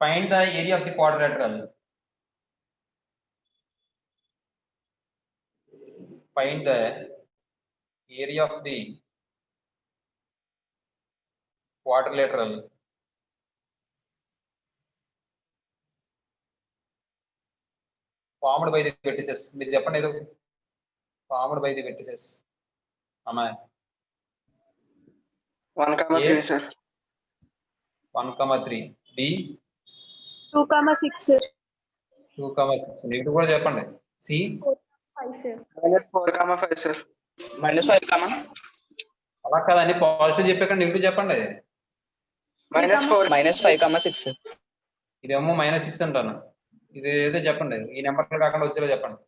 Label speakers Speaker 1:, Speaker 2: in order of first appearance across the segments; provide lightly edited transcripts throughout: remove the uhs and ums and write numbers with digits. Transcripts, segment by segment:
Speaker 1: Find the area of the quadrilateral. Find the area of the quadrilateral formed by the vertices. మీరు చెప్పండి ఏదో formed by the vertices. అమ్మా
Speaker 2: 1,3 sir
Speaker 1: 1,3 B
Speaker 3: 2,6 sir
Speaker 1: 2,6 negative కూడా చెప్పండి C
Speaker 3: 5 sir
Speaker 2: -4,5 sir -5,
Speaker 1: అలా కాదు అన్ని పాజిటివ్ చెప్పాక నెగిటివ్ చెప్పండి
Speaker 2: -4
Speaker 4: -5,6
Speaker 1: ఇదేమో -6 అంటాను ఇది ఏదో చెప్పండి ఈ నెంబర్ కాకుండా వచ్చేలా చెప్పండి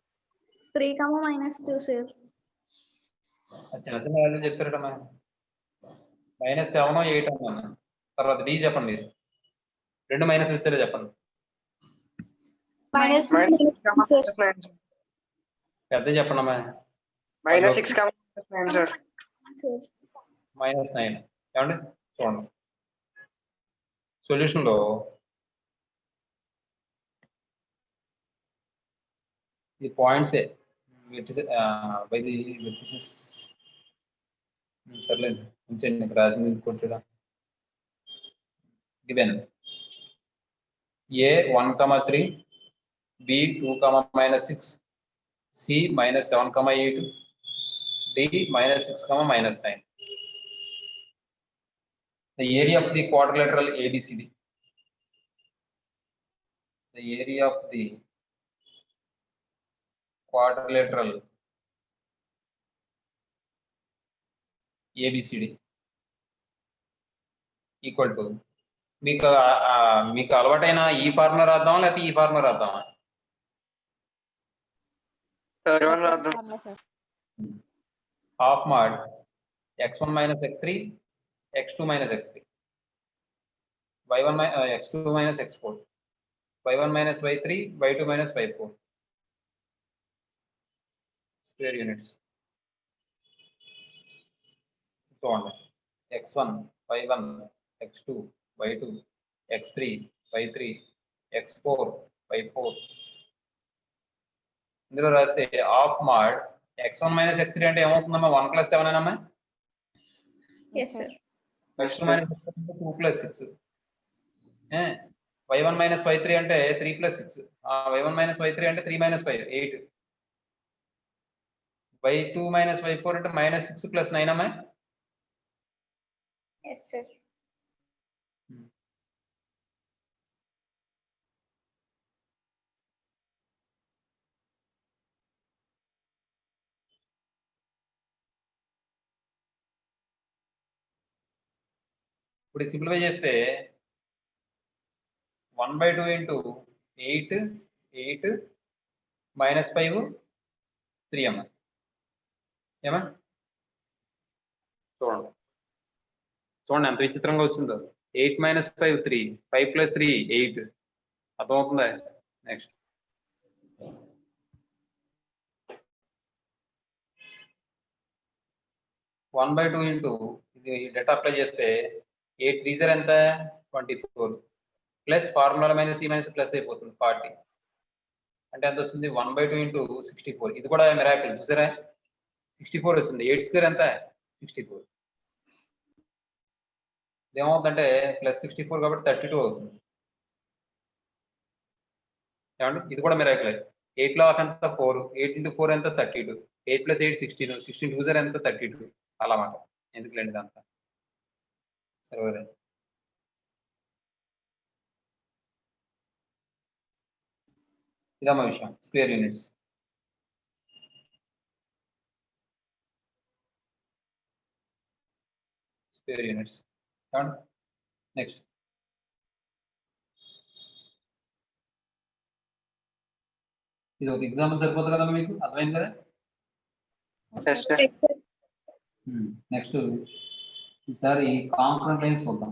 Speaker 3: 3,-2 సార్
Speaker 1: చిన్న చిన్న వాల్యూ చెప్తారటమ్మా -7 8 అన్నాను తర్వాత D చెప్పండి రెండు మైనస్ వచ్చేలా చెప్పండి
Speaker 3: -9 సార్
Speaker 1: పెద్ద చెప్పండి అమ్మా
Speaker 2: -6,9 సార్
Speaker 1: -9 ఏమండి చూడండి సొల్యూషన్ లో ఈ పాయింట్స్ సర్లేండి ఉంచండి రాసింది కొట్టడా given A 1,3 B 2,-6 C -7,8 D -6,-9. The area of the quadrilateral ABCD. The area of the quadrilateral ABCD equal to మీకు అలవాటైన ఈ ఫార్ములా రాద్దామా లేకపోతే ఈ formula రాద్దామా half mod x1 - x3 x2 - x3 y1 x2 - x4 y1 - y3 y2 - y4 square units చూడండి x1 y1 x2 y2 x3 y3 x4 y4 ఇందులో రాస్తే half mod x1 - x3 అంటే ఏమవుతుందమ్మా 1 + 7 అమ్మా
Speaker 3: yes sir
Speaker 1: x2 - x3 అంటే 2 + 6 y1 - y3 అంటే 3 + 6 y1 - y3 అంటే 3 - 5 8 y2 - y4 అంటే -6 + 9 అమ్మా
Speaker 3: yes sir
Speaker 1: ఇప్పుడు సింప్లిఫై చేస్తే 1/2 × 8 8 -5 3 అమ్మా ఏమా చూడండి ఎంత విచిత్రంగా వచ్చిందో 8 - 5 3 5 + 3 8 అర్థమవుతుందా next one by two into ఇది డేటా అప్లై చేస్తే 8 3 0 ఎంత 24 ప్లస్ ఫార్ములా మైనస్ ఈ మైనస్ ప్లస్ అయిపోతుంది 40 అంటే ఎంత వచ్చింది 1/2 ఇంటూ 64 ఇది కూడా మిరాకిల్ చూసారా 64 వచ్చింది 8² ఎంత 64 ఏమవుతుందంటే +64 కాబట్టి 32 అవుతుంది ఏమండి ఇది కూడా మిరాకిల్ 8 లో హాఫ్ ఎంత 4 8 × 4 ఎంత 32 8 + 8 16 16 2 0 ఎంత 32 అలా మాట ఎందుకు లేండి ఇదంతా సరే ఇదమ్మా విషయం స్క్వేర్ యూనిట్స్ నెక్స్ట్ ఇది ఒక ఎగ్జాంపుల్ సరిపోతుంది కదా మీకు అర్థమైంది కదా నెక్స్ట్ ఈసారి కాంకరెంట్ లైన్స్ చూద్దాం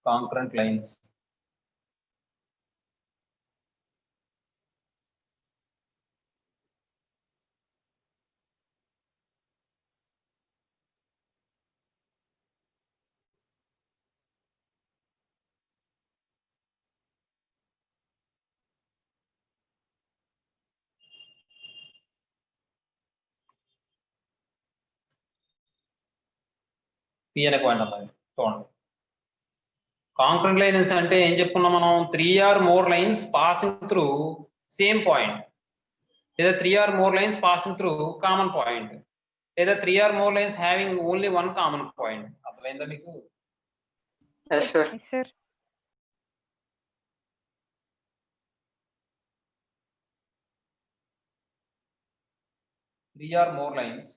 Speaker 1: concurrent lines. P అనే పాయింట్ ఉన్నది చూడండి. కాంక్రెంట్ లైన్స్ అంటే ఏం చెప్పుకున్నాం మనం? 3 or more lines passing through same point, లేదా 3 or more lines passing through common point, లేదా 3 or more lines having only one common point. అసలైందా మీకు?
Speaker 2: Yes sir.
Speaker 4: Yes, sir.
Speaker 1: 3 or more lines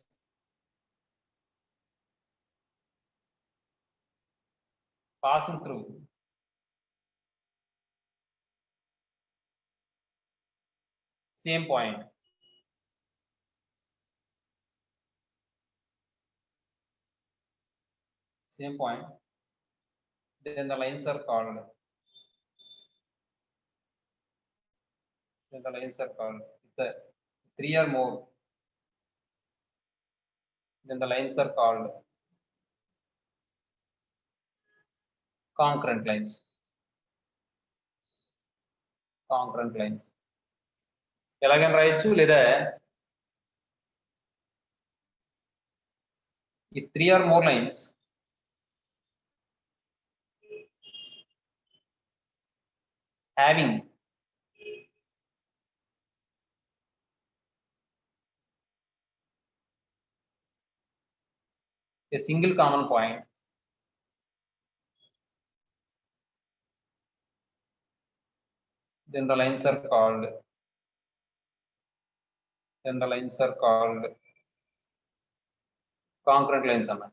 Speaker 1: passing through same point. Same point. Then the lines are called. Then the lines are called. If the 3 or more, then the lines are called concurrent lines. Concurrent lines. ఎలాగైనా రాయొచ్చు, లేదా if 3 or more lines having a single common point, then the lines are called concurrent lines అన్న.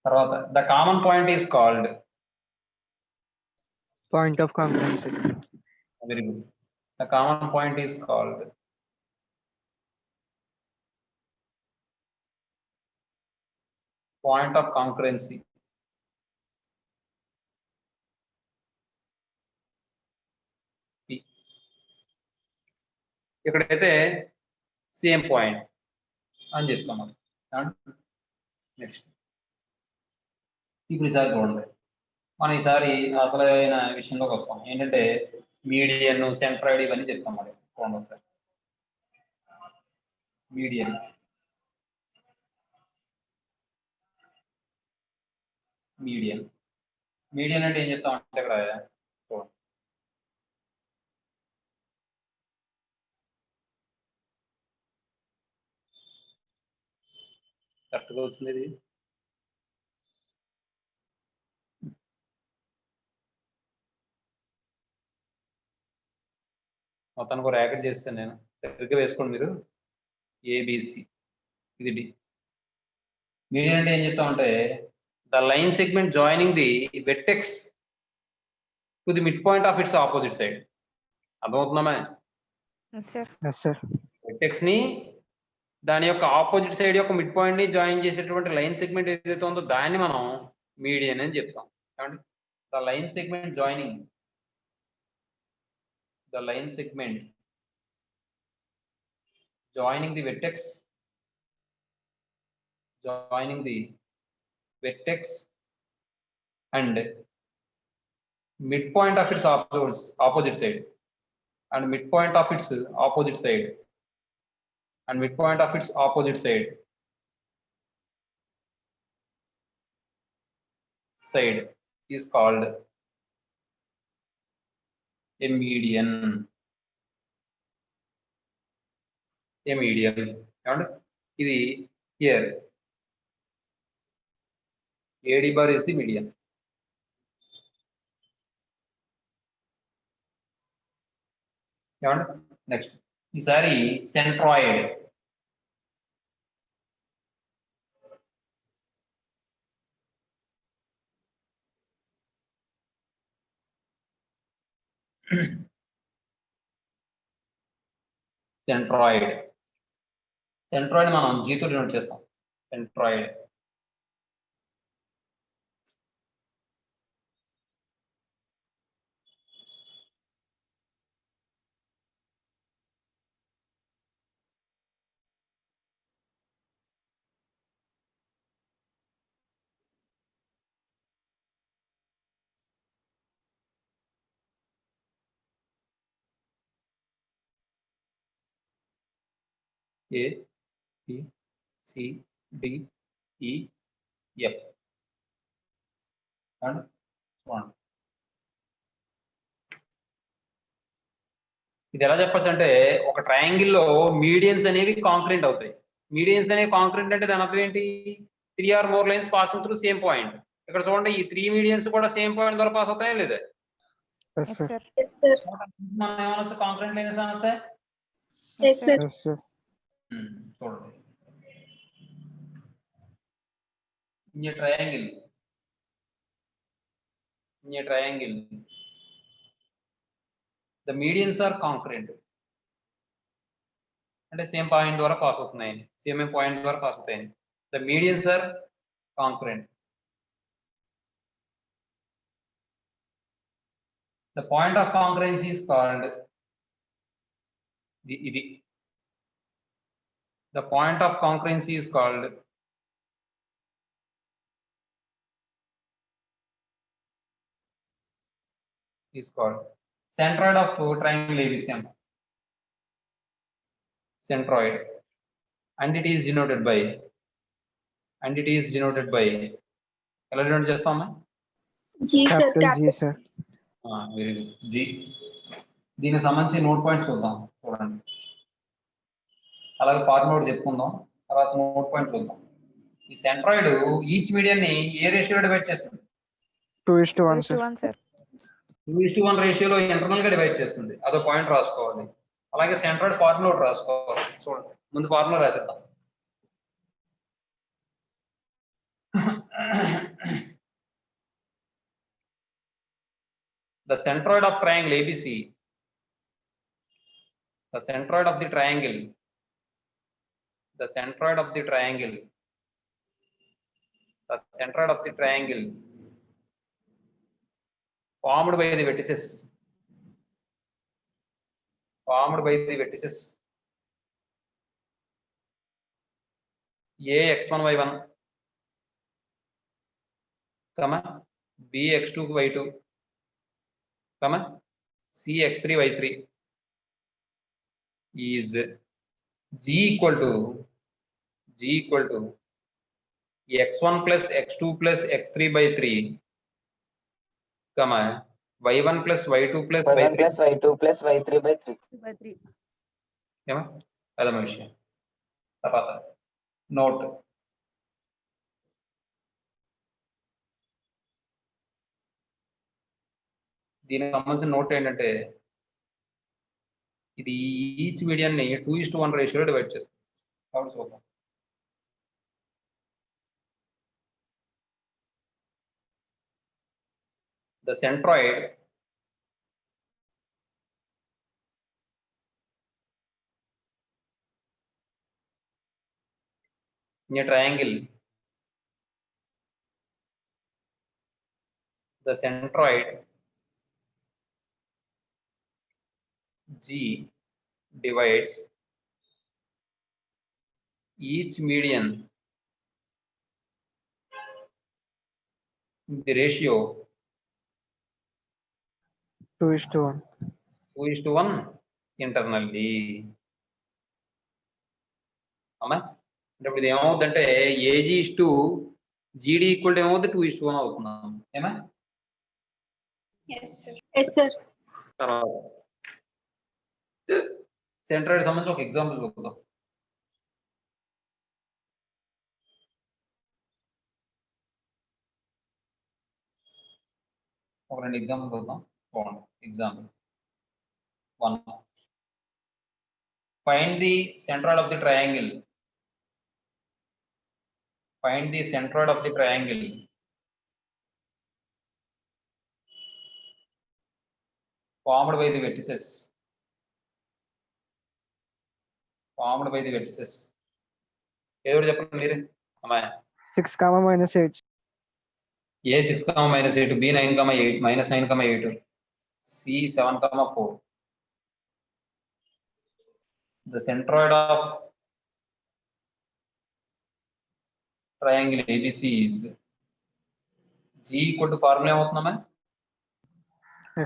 Speaker 1: తర్వాత the common point is called
Speaker 5: point of congruency.
Speaker 1: very good. The common point is called point of concurrency. ఇక్కడైతే same point అని చెప్తాం మనం. Next ఇప్పుడు ఈసారి చూడండి, మనం ఈసారి అసలైన విషయంలోకి వస్తాం. ఏంటంటే మీడియన్, సెంట్రాయిడ్ ఇవన్నీ చెప్తాం మరి. చూడండి ఒకసారి. మీడియన్ మీడియన్ అంటే ఏం చెప్తాం అంటే ఇక్కడ చూడండి, కరెక్ట్గా వచ్చింది ఇది. మొత్తానికి ఒక ర్యాకెట్ చేస్తాను నేను, సరిగ్గా వేసుకోండి మీరు. ఏబిసి, ఇది డి. మీడియన్ అంటే ఏం చెప్తామంటే the line segment joining the vertex to the mid point of its opposite side. అర్థమవుతుందా?
Speaker 4: Yes, sir.
Speaker 5: Yes, sir.
Speaker 1: Vertex ని దాని యొక్క ఆపోజిట్ సైడ్ యొక్క మిడ్ పాయింట్ ని జాయిన్ చేసేటువంటి లైన్ సెగ్మెంట్ ఏదైతే ఉందో దాన్ని మనం మీడియన్ అని చెప్తాం. ఏమండి? The line segment joining the vertex and midpoint of its opposite side, and midpoint of its opposite side, and midpoint of its opposite side is called a median. ఏమండి? ఇది here AD bar is the median. ఏమండి? Next ఈసారి centroid. Centroid మనం జీతో denote చేస్తాం. centroid. A, B, C, D, E, F and so on. ఇది ఎలా చెప్పచ్చు అంటే ఒక ట్రయాంగిల్ లో మీడియన్స్ అనేవి కాంక్రీట్ అవుతాయి. మీడియన్స్ అనేవి కాంక్రీట్ అంటే దాని అర్థం ఏంటి? 3 or more lines passing through same point. ఇక్కడ చూడండి ఈ 3 మీడియన్స్ కూడా సేమ్ పాయింట్ ద్వారా పాస్ అవుతాయా లేదా?
Speaker 4: Yes, sir.
Speaker 1: మనం ఏమనొచ్చు? కాంక్రీట్ లైన్స్ అనొచ్చా?
Speaker 3: Yes, sir.
Speaker 4: Yes, sir.
Speaker 1: చూడండి in a triangle the medians are congruent అంటే సేమ్ పాయింట్ ద్వారా పాస్ అవుతున్నాయి. సేమ్ పాయింట్ ద్వారా పాస్ అవుతాయి. the medians are congruent. the point of congruency is called the point of congruency is called centroid of triangle ABC. Centroid, and it is denoted by ఎలా denote చేస్తామా?
Speaker 3: G, sir.
Speaker 4: Capital G, sir.
Speaker 1: Very good. G. దీనికి సంబంధించి note points చూద్దాం. చూడండి అలాగే formula చెప్పుకుందాం, తర్వాత note point చూద్దాం. ఈ సెంట్రాయిడ్ ఈచ్ మీడియన్ ని ఏ రేషియోలో డివైడ్ చేస్తుంది?
Speaker 4: 2:1, sir.
Speaker 1: 2:1 రేషియోలో ఇంటర్నల్ గా డివైడ్ చేస్తుంది. అదో పాయింట్ రాసుకోవాలి. అలాగే సెంట్రాయిడ్ ఫార్ములా రాసుకోవాలి. చూడండి ముందు formula రాసేద్దాం. The centroid of triangle ABC, the centroid of the triangle formed by the vertices A x1 y1, B x2 y2, C x3 y3 is G equal to x1 plus x2 plus x3 by 3, y1 plus y2 plus
Speaker 2: y1 plus y2 plus y3 by 3.
Speaker 1: అదమ విషయం. తర్వాత note, దీనికి సంబంధించిన note ఏంటంటే ఇది each median ని 2:1 రేషియోలో divide చేస్తుంది. కాబట్టి చూద్దాం. The centroid in a triangle, the centroid G divides each median in the ratio
Speaker 4: 2:1.
Speaker 1: 2:1 internally. అమ్మా అంటే ఇప్పుడు ఇది ఏమవుతుందంటే ఏజీ ఇస్ టు జీడీ ఈక్వల్ టు ఏమవుతుంది? 2:1 అవుతున్నాం. ఏమా?
Speaker 3: Yes, sir. Yes, sir.
Speaker 1: తర్వాత సెంట్రాయిడ్ సంబంధించి ఒక ఎగ్జాంపుల్ చూద్దాం. ఒక 2 ఎగ్జాంపుల్ చూద్దాం. చూడండి example 1. Find the centroid of the triangle. Formed by the vertices. ఏదో చెప్పండి మీరు. అమ్మాయి
Speaker 4: 6 comma minus 8.
Speaker 1: A 6 comma minus 8, B 9 comma 8, minus 9 comma 8, C 7 comma 4. The centroid of triangle ABC is G equal to formula ఏమవుతుందమ్మా?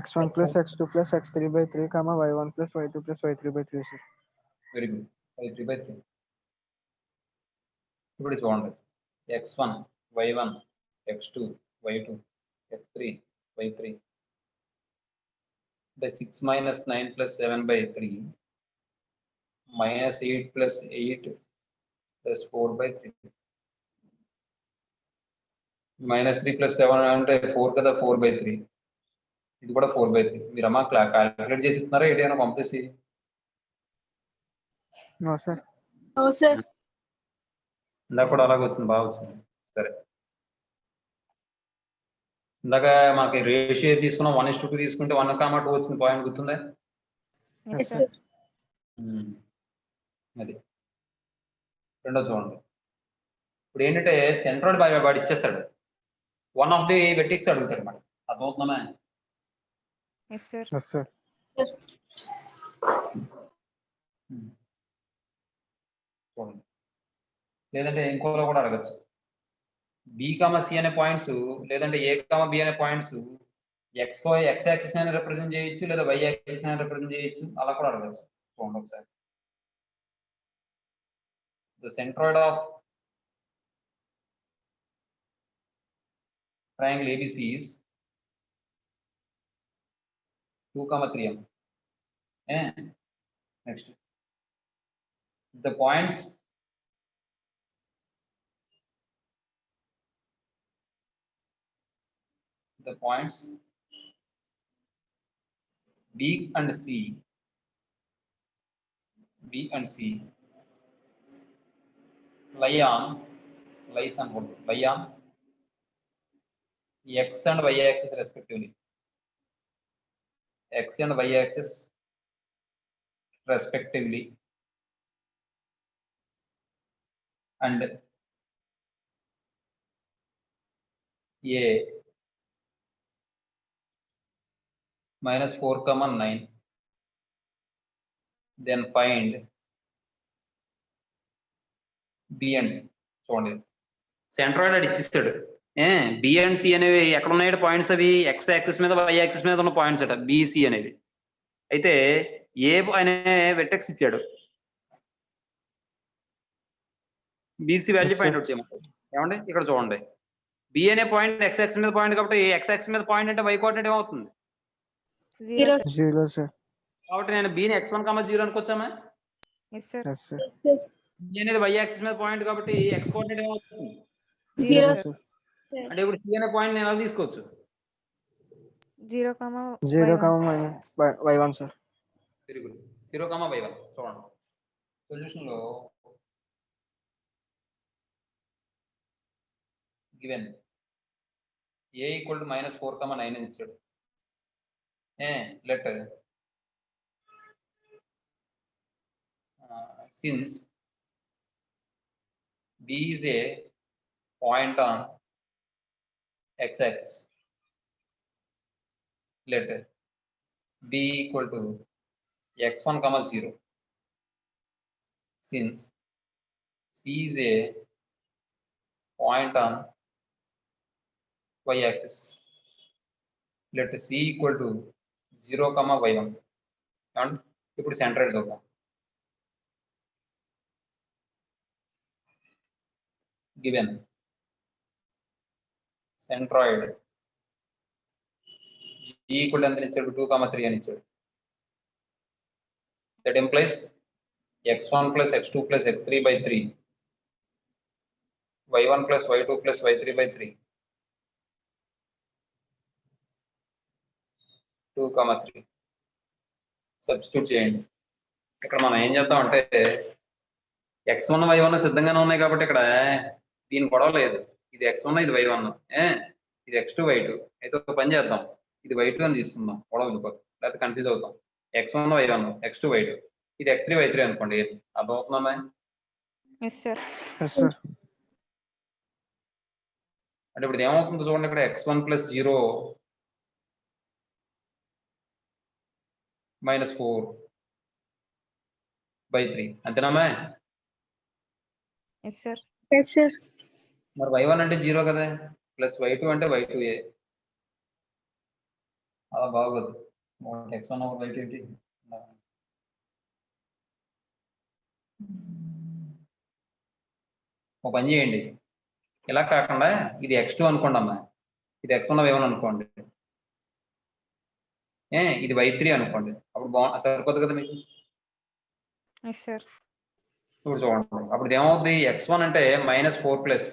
Speaker 4: X1 plus X2 plus X3 by 3 comma Y1 plus Y2 plus Y3 by 3, sir.
Speaker 1: Very good. 3 by 3. ఇప్పుడు చూడండి, x1 y1 x2 y2 x3 y3 అంటే 6 minus 9 plus 7 by 3 minus 8 plus 8 plus 4 by 3 minus 3 plus 7 అంటే 4 కదా, 4 by 3. ఇది కూడా 4 by 3. మీరు అమ్మా calculate చేసి ఇస్తున్నారా ఏంటి అయినా పంపేసి?
Speaker 4: No, sir.
Speaker 3: No, sir.
Speaker 1: ఇందాక కూడా అలాగే వచ్చింది, బాగా వచ్చింది. సరే, ఇందాక మనకి రేషియో తీసుకున్నాం, 1:2 తీసుకుంటే 1:2 వచ్చింది పాయింట్, గుర్తుందా?
Speaker 3: Yes, sir.
Speaker 1: అది రెండో చూడండి. ఇప్పుడు ఏంటంటే సెంట్రాయిడ్ వాడు ఇచ్చేస్తాడు, వన్ ఆఫ్ ది వెర్టెక్స్ అడుగుతాడు మరి, అర్థమవుతుందా?
Speaker 4: Yes, sir.
Speaker 1: చూడండి, లేదంటే ఇంకోలో కూడా అడగచ్చు. బి కామా సి అనే పాయింట్స్ లేదంటే ఏ కామా బి అనే పాయింట్స్ ఎక్స్ యాక్సిస్ అయినా రిప్రజెంట్ చేయొచ్చు, లేదా వై యాక్సిస్ అయినా రిప్రజెంట్ చేయొచ్చు, అలా కూడా అడగచ్చు. చూడండి ఒకసారి. The centroid of triangle ABC is 2, 3 m. Next, the points B and C lie on X and Y axis respectively. X and Y axis respectively, and A minus 4, 9. Then find B and C. చూడండి, centroid ఇచ్చిస్తాడు. B and C అనేవి ఎక్కడ ఉన్నాయి points? అవి X axis మీద why axis మీద ఉన్న points అట, BC అనేవి. అయితే ఏ అనే వెర్టెక్స్ ఇచ్చాడు, బీసీ వాల్యూ ఫైండ్ అవుట్ చేయమంటాడు. ఏమండి ఇక్కడ చూడండి, బి అనే పాయింట్ ఎక్స్ యాక్సిస్ మీద పాయింట్ కాబట్టి ఎక్స్ యాక్సిస్ మీద పాయింట్ అంటే వై కోఆర్డినేట్ ఏమవుతుంది?
Speaker 4: 0, sir.
Speaker 1: కాబట్టి నేను బిని x1, 0 అనుకోవచ్చామా?
Speaker 4: Yes, sir.
Speaker 1: బి అనేది వై యాక్సిస్ మీద పాయింట్ కాబట్టి ఎక్స్ కోఆర్డినేట్ ఏమవుతుంది?
Speaker 3: 0,
Speaker 4: sir.
Speaker 1: అంటే ఇప్పుడు సి అనే పాయింట్ నేను ఎలా తీసుకోవచ్చు?
Speaker 4: 0, minus Y1, sir.
Speaker 1: Very good. 0, y1. చూడండి, సొల్యూషన్ లో గివెన్ ఏ ఈక్వల్ టు -4, 9 అని ఇచ్చాడు. Let since B is a point on x-axis, let B equal to x1, 0. Since C is a point on y-axis, let C equal to 0, y1. And ఇప్పుడు centroid చూద్దాం. Given centroid G equal to 2, 3 అని ఇచ్చాడు. That implies x1 plus x2 plus x3 by 3, y1 plus y2 plus y3 by 3, 2, 3. Substitute చేయండి. ఇక్కడ మనం ఏం చేద్దాం అంటే x1, y1 సిద్ధంగానే ఉన్నాయి కాబట్టి ఇక్కడ దీని గొడవ లేదు. ఇది x1, ఇది y1, ఇది x2, y2. అయితే ఒక పని చేద్దాం, ఇది y2 అని తీసుకుందాం, గొడవ వెళ్ళిపోతుంది, లేకపోతే కన్ఫ్యూజ్ అవుతాం. x1, y1, x2, y2, ఇది x3, y3 అనుకోండి. అర్థమవుతుందా?
Speaker 4: Yes, sir.
Speaker 1: అంటే ఇప్పుడు ఇది ఏమవుతుందో చూడండి, ఇక్కడ x1 plus 0 minus 4/3 అంతేనామా?
Speaker 3: Yes, sir.
Speaker 5: Yes, sir.
Speaker 1: మరి y1 అంటే 0 కదా, ప్లస్ y2 అంటే y2a. అలా బాగోదు. x1 ఓవర్ y2 ఏంటి? ఒక పని చేయండి, ఇలా కాకుండా ఇది x2 అనుకోండి అమ్మా, ఇది x1 y1 అనుకోండి, ఇది y3 అనుకోండి, అప్పుడు సరిపోదు కదా మీకు.
Speaker 3: Yes, sir.
Speaker 1: ఇప్పుడు చూడండి, అప్పుడు ఏమవుతుంది, x1 అంటే -4 ప్లస్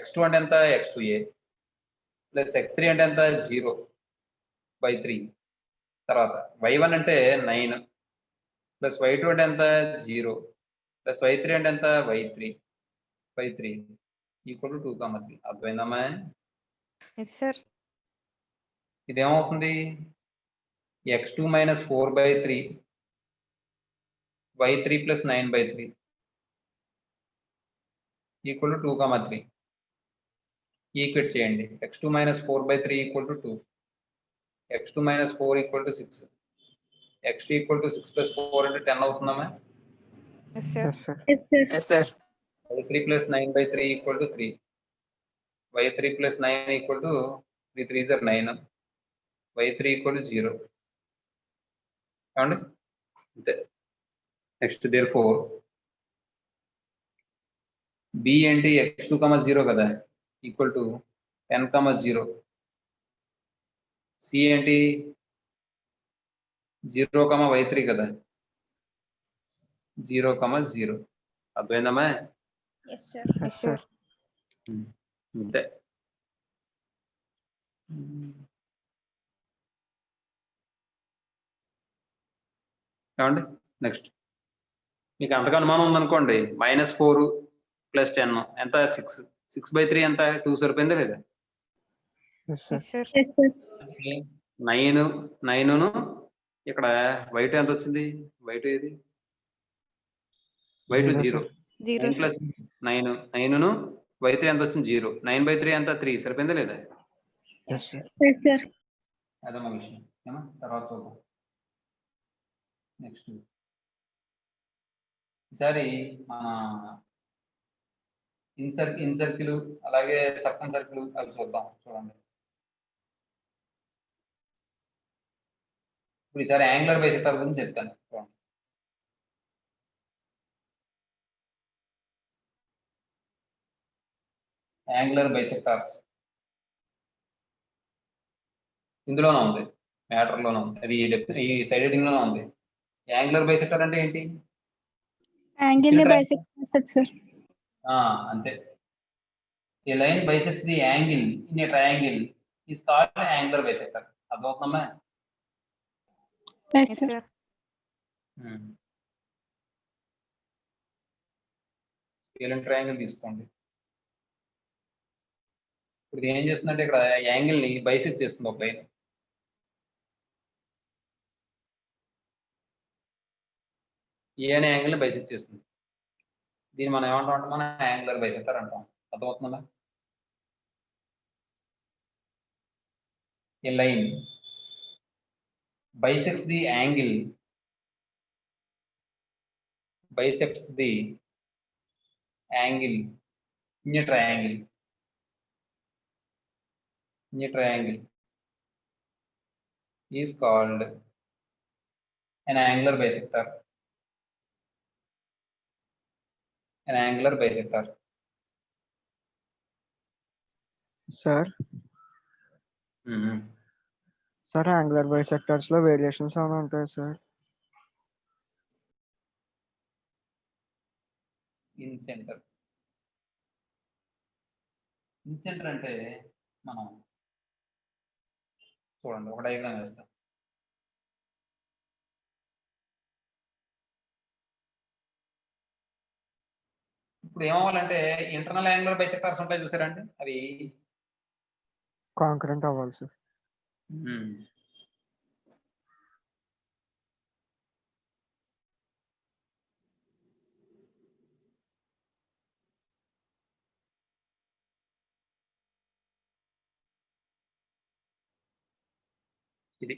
Speaker 1: x2 అంటే ఎంత, x2a ప్లస్ x3 అంటే ఎంత, 0/3. తర్వాత y1 అంటే 9 ప్లస్ y2 అంటే ఎంత, 0 ప్లస్ y3 అంటే ఎంత, y3/3 ఈక్వల్ టు 2,3. అర్థమైందమ్మా?
Speaker 3: Yes, sir.
Speaker 1: ఇదేమవుతుంది, x2 minus 4/3 y3 plus 9/3 equal to 2,3. Equate చేయండి, x2 minus 4/3 equal to 2, x2 minus 4 equal to 6, x2 equal to 6 plus 4 అంటే 10 అవుతుందమ్మా?
Speaker 3: Yes, sir.
Speaker 4: Yes, sir.
Speaker 5: Yes, sir.
Speaker 2: Yes, sir.
Speaker 1: y3 plus 9/3 equal to 3, y3 plus 9 equal to 3 3 are 9, y3 equal to 0. ఏమండి? అంతే. Next there four B ఏంటి, x2, 0 కదా, equal to 10, 0. C ఏంటి, 0, y3 కదా, 0, 0. అర్థమైందమ్మా?
Speaker 3: Yes, sir.
Speaker 4: Yes, sir.
Speaker 1: అంతే. ఏమండి? Next మీకు అంతగా అనుమానం ఉందనుకోండి, -4 ప్లస్ 10 ఎంత, 6, 6/3 ఎంత, 2 సరిపోయిందా లేదా?
Speaker 4: Yes, sir.
Speaker 3: Yes, sir.
Speaker 5: Yes, sir.
Speaker 1: 9ను ఇక్కడ y2 ఎంత వచ్చింది, y2 ఏది, y2
Speaker 4: Zero,
Speaker 1: 0,
Speaker 3: 0,
Speaker 1: 9
Speaker 3: sir.
Speaker 1: Plus 9ను y3 ఎంత వచ్చింది, 0, 9/3 ఎంత, 3 సరిపోయిందా లేదా?
Speaker 4: Yes, sir.
Speaker 5: Yes, sir.
Speaker 1: అదమ్మా విషయం. ఏమా తర్వాత చూద్దాం. నెక్స్ట్ ఈసారి మన ఇన్సర్కిల్ అలాగే సర్కమ్ సర్కిల్ అవి చూద్దాం. చూడండి, ఇప్పుడు ఈసారి యాంగులర్ బైసెక్టర్ గురించి చెప్తాను. చూడండి, యాంగులర్ బైసెక్టార్స్ ఇందులోనే ఉంది, మ్యాటర్లోనే ఉంది, అది ఈ సైడ్ హెడింగ్ లోనే ఉంది. యాంగులర్ బైసెక్టర్ అంటే ఏంటి,
Speaker 5: Angle ని bisect చేస్తుంది, sir.
Speaker 1: అంతే. A line bisects the angle in a triangle is called angular bisector. అర్థమవుతుందమ్మా?
Speaker 5: Yes,
Speaker 3: Yes,
Speaker 5: sir.
Speaker 3: sir.
Speaker 1: Scale and triangle తీసుకోండి. ఇప్పుడు ఇది ఏం చేస్తుందంటే ఇక్కడ యాంగిల్ ని బైసెక్ట్ చేస్తుంది ఒక లైన్. ఏ అనే యాంగిల్ ని బైసెక్ట్ చేస్తుంది. దీన్ని మనం ఏమంటాం అంటే మనం యాంగులర్ బైసెక్టర్ అంటాం. అర్థమవుతుందా? A line bisects the angle in a triangle is called an angular bisector.
Speaker 4: Sir. Sir, angular bisectors లో వేరియేషన్స్ ఏమైనా ఉంటాయి సార్?
Speaker 1: ఇన్ సెంటర్ అంటే మనం చూడండి, ఒక డయాగ్రామ్ వేస్తాం. ఇప్పుడు ఏమవ్వాలంటే ఇంటర్నల్ యాంగులర్ బైసెక్టర్స్ ఉంటాయి చూసారండి, అవి
Speaker 4: కాంకరెంట్ అవ్వాలి సార్.
Speaker 1: ఇది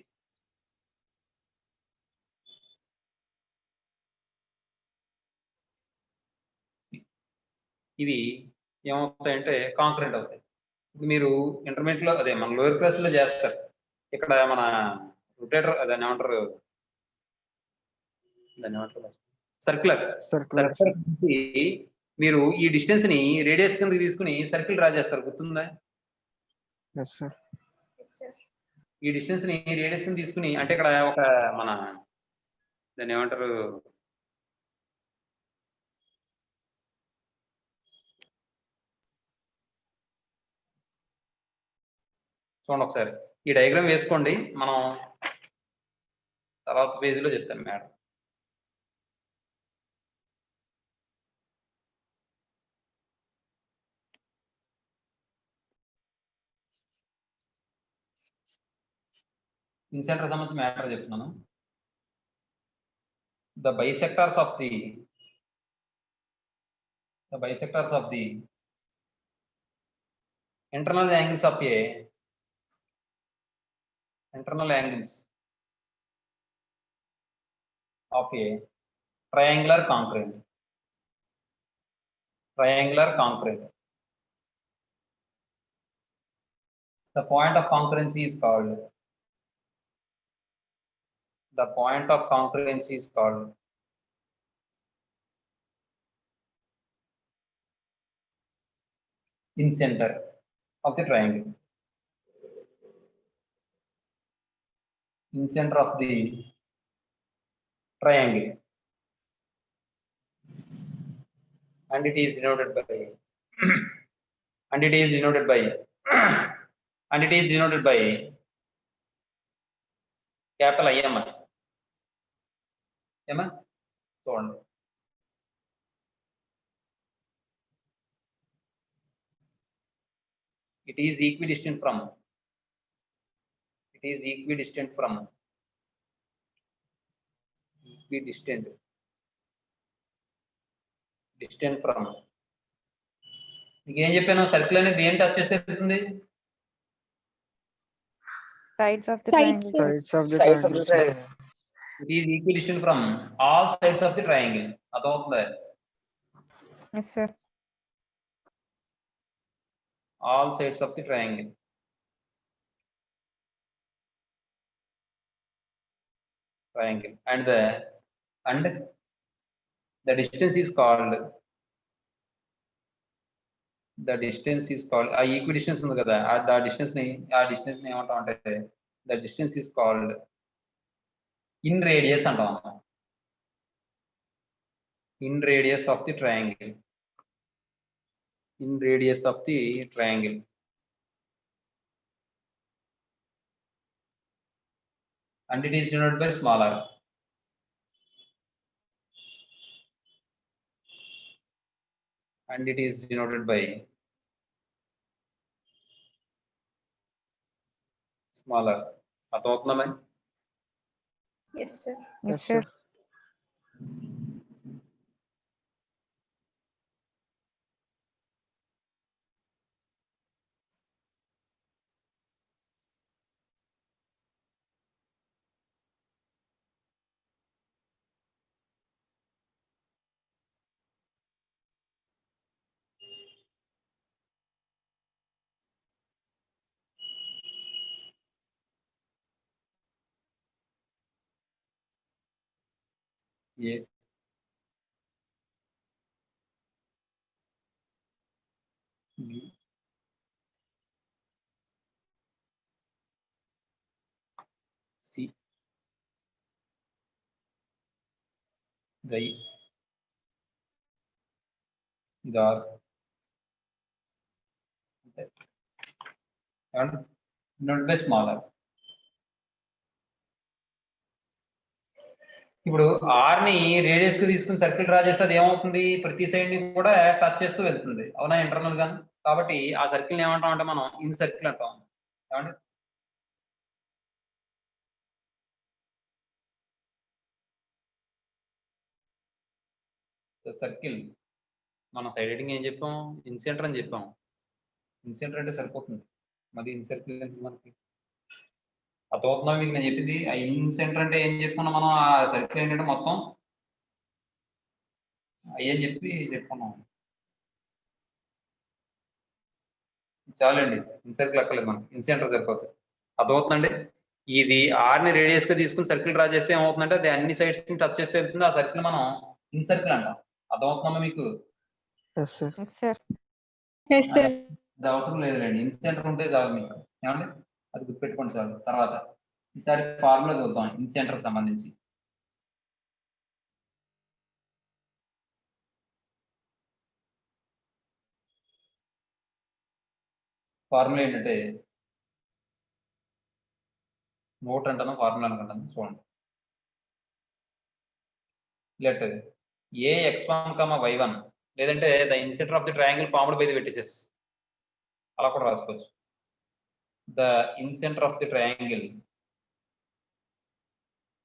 Speaker 1: ఇవి ఏమవుతాయంటే కాంక్రీట్ అవుతాయి. ఇప్పుడు మీరు ఇంటర్మీడియట్ లో అదే మన లోయర్ క్లాస్ లో చేస్తారు. ఇక్కడ మన రొటేటర్ దాన్ని ఏమంటారు సర్క్యులర్
Speaker 4: Circular.
Speaker 1: మీరు ఈ డిస్టెన్స్ ని రేడియస్ కింద తీసుకుని సర్కిల్ డ్రా చేస్తారు, గుర్తుందా?
Speaker 4: Yes, sir.
Speaker 1: ఈ డిస్టెన్స్ ని రేడియస్ కింద తీసుకుని, అంటే ఇక్కడ ఒక మన దాన్ని ఏమంటారు చూడండి ఒకసారి ఈ డయాగ్రామ్ వేసుకోండి, మనం తర్వాత పేజీలో చెప్తాను మేడం. ఇన్సెంటర్ సంబంధించి మ్యాటర్ చెప్తున్నాను. The bisectors of the internal angles of a triangular concrete. The point of concurrency is called incenter of the triangle. Incenter of the triangle, and it is denoted by capital IM. చూడండి it is equidistant from మీకు ఏం చెప్పాను, circle అనేది దేని touch చేస్తే వెళ్తుంది?
Speaker 3: Sides of the
Speaker 5: Sides.
Speaker 3: triangle.
Speaker 4: Sides of the
Speaker 2: Sides of the
Speaker 4: triangle.
Speaker 2: triangle.
Speaker 1: It is equidistant from all sides of the triangle. అదవుతుందా?
Speaker 3: Yes, sir.
Speaker 1: All sides of the triangle. And the distance is called ఆ ఈక్విడిస్టెన్స్ ఉంది కదా, ఆ distance ని ఏమంటాం అంటే the distance is called in radius అంటాం. In radius of the triangle. And it is denoted by smaller. అర్థమవుతుందా?
Speaker 3: Yes, sir.
Speaker 4: Yes, sir.
Speaker 1: A B C ఇది R. Not by smaller. ఇప్పుడు ఆర్ ని రేడియస్ కి తీసుకుని సర్కిల్ డ్రా చేస్తే అది ఏమవుతుంది, ప్రతి సైడ్ ని కూడా టచ్ చేస్తూ వెళ్తుంది, అవునా, ఇంటర్నల్ గా. కాబట్టి ఆ సర్కిల్ ని ఏమంటాం అంటే మనం ఇన్ సర్కిల్ అంటాం. ఏమండి? సర్కిల్ మన సైడ్ హెడింగ్ ఏం చెప్పాం, ఇన్సెంటర్ అని చెప్పాం. ఇన్సెంటర్ అంటే సరిపోతుంది, మరి ఇన్ సర్కిల్ మనకి అర్థమవుతుందా మీకు నేను చెప్పింది? ఆ ఇన్ సెంటర్ అంటే ఏం చెప్పుకున్నాం మనం? ఆ సర్కిల్ ఏంటంటే మొత్తం అయ్యని చెప్పి చెప్పుకున్నాం. చాలండి, ఇన్ సర్కిల్ అక్కర్లేదు మనం, ఇన్ సెంటర్ సరిపోతుంది. అర్థమవుతుందండి? ఇది ఆర్ని రేడియస్ గా తీసుకుని సర్కిల్ డ్రా చేస్తే ఏమవుతుందంటే అది అన్ని సైడ్స్ ని టచ్ చేస్తే వెళ్తుంది. ఆ సర్కిల్ మనం ఇన్ సర్కిల్ అంటాం. అర్థమవుతుందా మీకు?
Speaker 4: Yes, sir.
Speaker 3: Yes, sir.
Speaker 5: Yes, sir.
Speaker 1: అది అవసరం లేదులేండి, ఇన్ సెంటర్ ఉంటే చాలు మీకు. ఏమండి? అది గుర్తుపెట్టుకోండి చాలు. తర్వాత ఈసారి ఫార్ములా చూద్దాం ఇన్ సెంటర్ సంబంధించి. ఫార్ములా ఏంటంటే నోట్ అంటాను, ఫార్ములా అనుకుంటాను, చూడండి. లెట్ AX1, Y1 లేదంటే the incenter of the triangle formed by the vertices, అలా కూడా రాసుకోవచ్చు. The incenter of the triangle,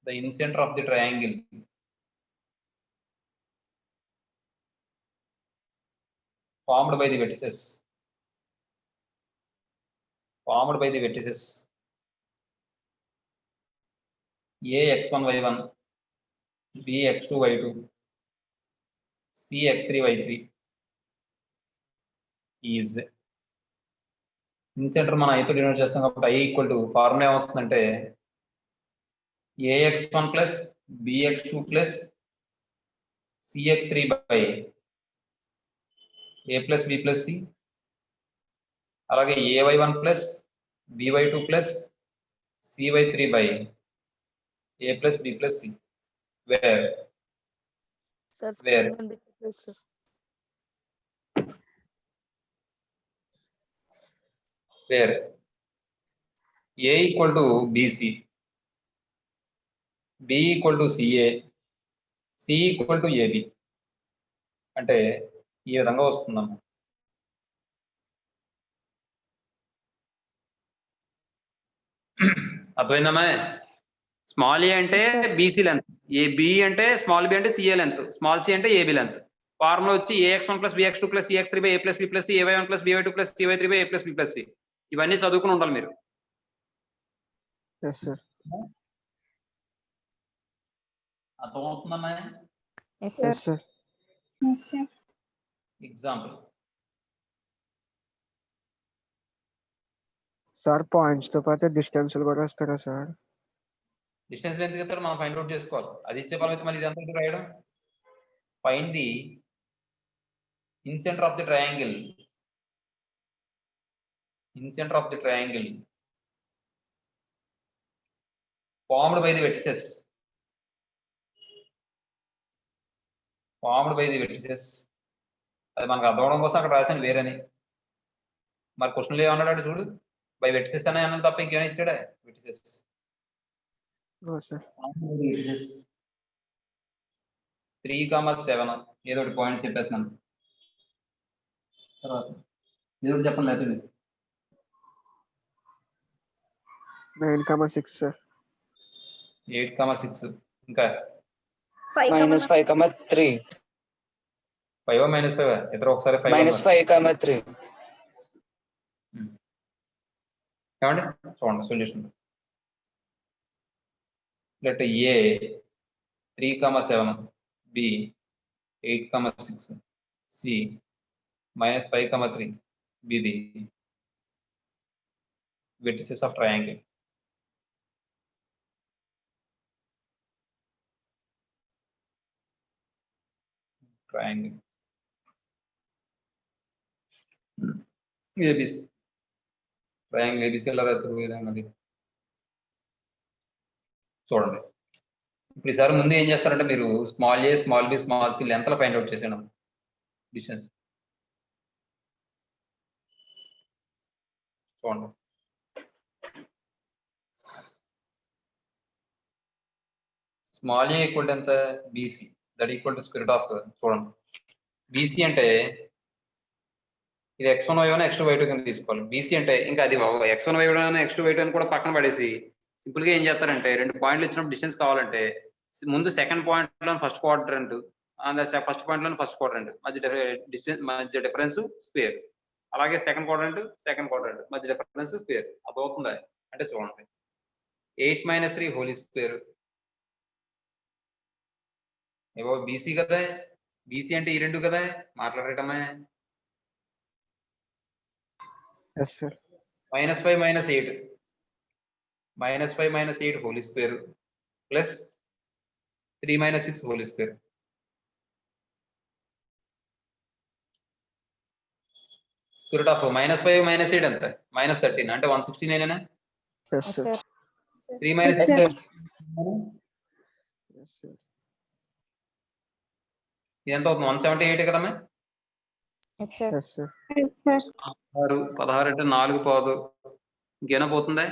Speaker 1: the incenter of the triangle formed by the vertices, formed by the vertices AX1, Y1, BX2, Y2, CX3, Y3 is ఇన్సెంటర్ మనం ఐతో denote చేస్తాం కాబట్టి I equal to formula ఏమొస్తుందంటే AX1 plus BX2 plus CX3 by A plus B plus C, అలాగే AY1 plus BY2 plus CY3 by A plus B plus C, where
Speaker 6: Sir,
Speaker 1: Where?
Speaker 6: screen and please, sir.
Speaker 1: where A equal to BC, B equal to CA, C equal to AB అంటే ఈ విధంగా వస్తుందమ్మా. అర్థమైందమ్మా? Small ఏ అంటే
Speaker 3: Yes, sir.
Speaker 1: BC length, A B అంటే small b అంటే CA length, small c అంటే AB length. Formula వచ్చి AX1 plus BX2 plus CX3 by A plus B plus C, AY1 plus BY2 plus CY3 by A plus B plus C. ఇవన్నీ చదువుకుని ఉండాలి మీరు.
Speaker 4: Yes, sir.
Speaker 1: అర్థమవుతుందమ్మా?
Speaker 3: Yes, sir.
Speaker 4: Yes, sir.
Speaker 5: Yes, sir.
Speaker 1: Example,
Speaker 4: sir points తో పాటు distance కూడా వస్తారా sir?
Speaker 1: Distance ఎంత చెప్తారో మనం ఫైండ్ అవుట్ చేసుకోవాలి. అది ఇచ్చే ఫలం అయితే మరి ఇది ఎంత రాయడం? Find the ఇన్సెంటర్ of the triangle, ఇన్సెంటర్ of the triangle formed by the vertices, formed by the vertices. అది మనకు అర్థం అవడం కోసం అక్కడ రాశాను వేరని. మరి క్వశ్చన్లో ఏమన్నాడు చూడు, బై వెర్టిసెస్ అనే అన్నాడు తప్ప ఇంకేమైనా ఇచ్చాడా? Vertices
Speaker 4: Oh, sir.
Speaker 1: 3, 7 ఏదో ఒకటి పాయింట్స్ చెప్పేస్తున్నాను. తర్వాత ఏదో ఒకటి చెప్పండి అయితే
Speaker 4: 9, 6, sir.
Speaker 1: 8, 6 ఇంకా
Speaker 2: minus 5, 3.
Speaker 1: 5 మైనస్ 5 ఇద్దరు ఒకసారి 5
Speaker 2: minus 5, 3.
Speaker 1: ఏమండి చూడండి solution. Let A 3, 7, B 8, 6, C -5, 3 be the vertices of triangle. Triangle ABC, triangle ABC ఎలా రాస్తారు విధంగా చూడండి. ఇప్పుడు ఈసారి ముందు ఏం చేస్తారంటే మీరు small a, small b, small c లెంత్లో ఫైండ్ అవుట్ చేసాను డిస్టెన్స్. చూడండి స్మాల్ ఏ ఈక్వల్ టు ఎంత? BC, that equal to square of, చూడండి బీసీ అంటే ఇది X1, Y1, X2, Y2 కింద తీసుకోవాలి. బీసీ అంటే ఇంకా అది X1, Y1, X2, Y2 అని కూడా పక్కన పడేసి సింపుల్ గా ఏం చేస్తారంటే 2 పాయింట్లు ఇచ్చినప్పుడు డిస్టెన్స్ కావాలంటే ముందు సెకండ్ పాయింట్ లో ఫస్ట్ క్వాడ్రంట్, ఫస్ట్ పాయింట్ లో ఫస్ట్ క్వాడ్రంట్ మధ్య డిఫరెన్స్ స్క్వేర్, అలాగే సెకండ్ క్వాడ్రంట్ మధ్య డిఫరెన్స్ స్క్వేర్. అదవుతుందా అంటే చూడండి 8 minus 3 whole square. ఏవో బీసీ కదా, బీసీ అంటే ఈ రెండు కదా మాట్లాడటమే.
Speaker 4: Yes, sir.
Speaker 1: -5 minus 8 -5 minus 8 whole square plus 3 minus 6 whole square. Square root of -5 minus 8 ఎంత -13 అంటే 169 ఏనా.
Speaker 4: Yes,
Speaker 3: Yes,
Speaker 4: sir.
Speaker 3: sir.
Speaker 1: 3 minus
Speaker 2: Yes,
Speaker 1: 6
Speaker 2: sir.
Speaker 4: Yes, sir.
Speaker 1: ఇదంతా అవుతుంది 178 కదమ్మా.
Speaker 3: Yes, sir.
Speaker 4: Yes, sir.
Speaker 5: Yes, sir.
Speaker 1: 16 అంటే 4 పోదు, ఇంకేనా పోతుందా?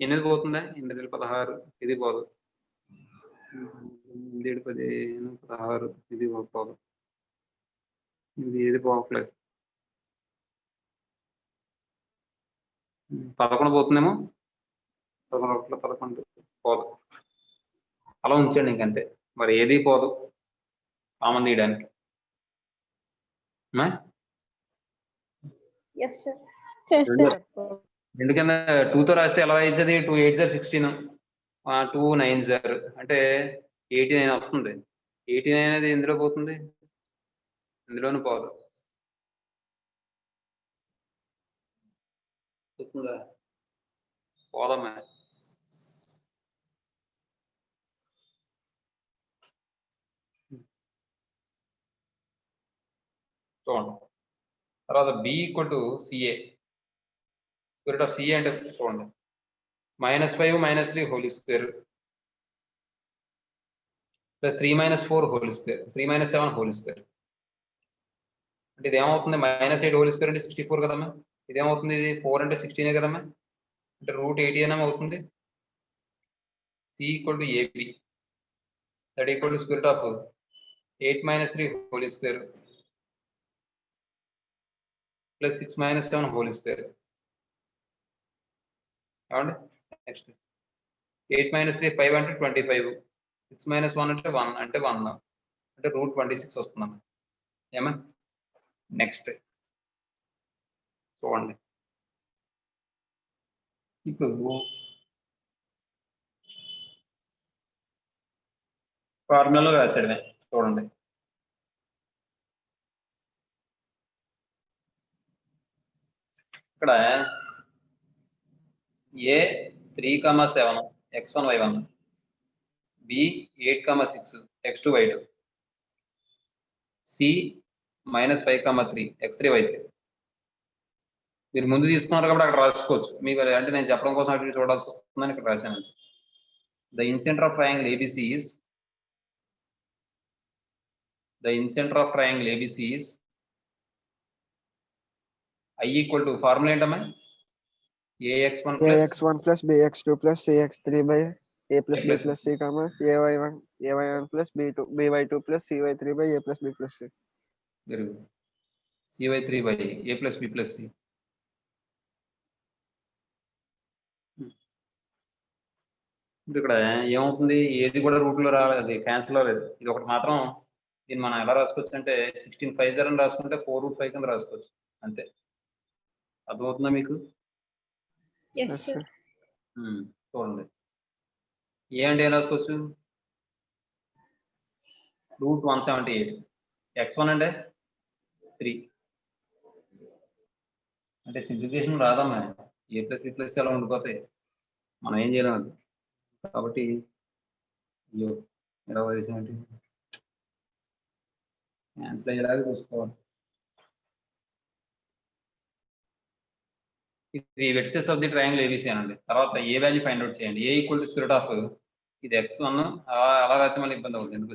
Speaker 1: 8 పోతుందా? 8 16 ఇది పోదు. 8 15 16 ఇది పోదు, ఇది ఏది పోవట్లేదు. 11 పోతుందేమో, 11 పోదు. అలా ఉంచండి ఇంకంతే, మరి ఏది పోదు కామన్ తీయడానికి.
Speaker 5: Yes, sir. Yes, sir.
Speaker 1: రెండు కింద 2తో రాస్తే ఎలా ఇచ్చేది? 2 8 0 16, 2 9 0 అంటే 89 వస్తుంది. 89 అనేది ఎందులో పోతుంది? ఇందులోనూ పోదు. పోతుందా? పోదమ్మా. చూడండి తర్వాత b equal to CA. Square root of CA అంటే చూడండి -5 minus 3 whole square plus 3 minus 4 whole square 3 minus 7 whole square. అంటే ఇది ఏమవుతుంది? -8 whole square అంటే 64 కదమ్మా. ఇదేమవుతుంది? ఇది 4 అంటే 16 కదమ్మా, అంటే √18 అవుతుంది. C equal to AB that equal to square root of 8 minus 3 whole square plus 6 minus 7 whole square. ఏమండి నెక్స్ట్ 8 minus 3 5 అంటే 25, 6 minus 1 అంటే 1 అంటే 1 అంటే √26 వస్తుందమ్మా. ఏమా నెక్స్ట్ చూడండి, ఇప్పుడు ఫార్ములాలో రాశాడమే చూడండి. ఇక్కడ A 3, 7 x1 y1, B 8, 6 x2 y2, C -5, 3 x3 y3. మీరు ముందు తీసుకున్నారు కాబట్టి అక్కడ రాసుకోవచ్చు. మీకు అంటే నేను చెప్పడం కోసం అటు చూడాల్సి వస్తుందని ఇక్కడ రాశాను. The incenter of triangle ABC is I equal to formula ఏంటమ్మా? AX1
Speaker 4: AX1 plus BX2 plus CX3 by A plus B plus C, comma AY1 plus BY2 plus CY3 by A plus B plus C.
Speaker 1: Very good. CY3 by A plus B plus C. ఇక్కడ ఏమవుతుంది? ఏది కూడా రూట్లో రాలేదు, అది cancel అవ్వలేదు. ఇది ఒకటి మాత్రం దీన్ని మనం ఎలా రాసుకోవచ్చు అంటే 16 5 0 అని రాసుకుంటే 4√5 కింద రాసుకోవచ్చు అంతే. అర్థమవుతుందా మీకు?
Speaker 5: Yes, sir.
Speaker 1: చూడండి ఏ అంటే ఏం రాసుకోవచ్చు? √178, x1 అంటే 3 అంటే సింప్లిఫికేషన్ రాదమ్మా. A ప్లస్ B ప్లస్ అలా ఉండిపోతాయి, మనం ఏం చేయలేం అది. కాబట్టి అయ్యో ఎలా వేసినట్టు క్యాన్సిల్ అయ్యేలాగా చూసుకోవాలి. ఇది vertices of the triangle ABC అనండి. తర్వాత ఏ వాల్యూ ఫైండ్ అవుట్ చేయండి. A equal to square root of ఇది x1 అలా రాస్తే మళ్ళీ ఇబ్బంది అవుతుంది. ఎందుకు